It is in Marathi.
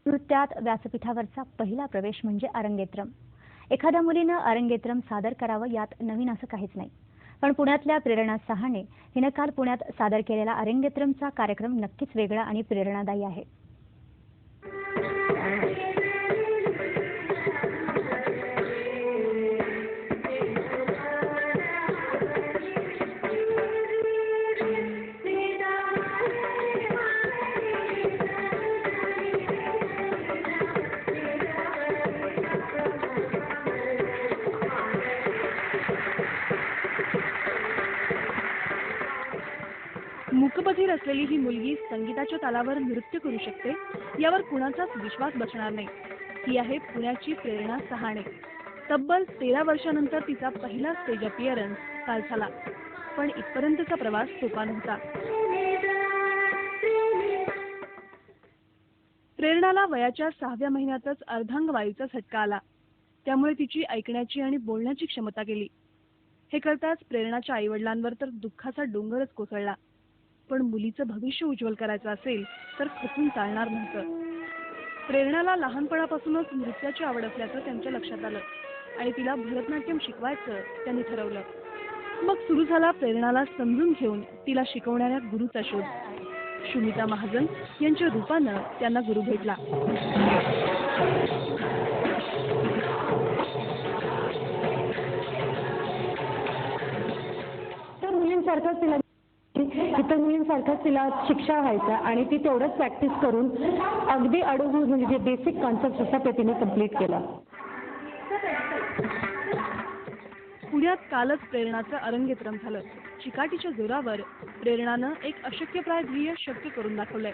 नृत्यात व्यासपीठावरचा पहिला प्रवेश म्हणजे अरंगेत्रम. एखाद्या मुलीनं अरंगेत्रम सादर करावं यात नवीन असं काहीच नाही. पण पुण्यातल्या प्रेरणा सहाणे हिनं काल पुण्यात सादर केलेला अरंगेत्रमचा कार्यक्रम नक्कीच वेगळा आणि प्रेरणादायी आहे. मूकबधीर असलेली ही मुलगी संगीताच्या तालावर नृत्य करू शकते यावर कुणाचाच विश्वास बसणार नाही. ही आहे पुण्याची प्रेरणा सहाणे. तब्बल 13 वर्षांनंतर तिचा पहिला स्टेज अपीअरन्स काल झाला. पण इथपर्यंतचा प्रवास सोपा नव्हता. प्रेरणाला वयाच्या 6व्या महिन्यातच अर्धांगवायूचा झटका आला. त्यामुळे तिची ऐकण्याची आणि बोलण्याची क्षमता गेली. हे कळताच प्रेरणाच्या आईवडिलांवर तर दुःखाचा डोंगरच कोसळला. पण मुलीचं भविष्य उज्ज्वल करायचं असेल तर खचून चालणार नव्हतं. प्रेरणाला लहानपणापासूनच नृत्याची आवड असल्याचं त्यांच्या लक्षात आलं आणि तिला भरतनाट्यम शिकवायचं त्यांनी ठरवलं. मग सुरू झाला प्रेरणाला समजून घेऊन तिला शिकवणाऱ्या गुरुचा शोध. शुमिता महाजन यांच्या रूपानं त्यांना गुरु भेटला. इतर मुलींसारखाच तिला शिक्षा व्हायचा आणि ती तेवढंच प्रॅक्टिस करून अगदी अडोगू म्हणजे जे बेसिक कॉन्सेप्ट असतात ते तिने कम्प्लीट केला. पुण्यात कालच प्रेरणाचं अरंगेत्रम झालं. चिकाटीच्या जोरावर प्रेरणानं एक अशक्यप्राय ध्येय शक्य करून दाखवलंय.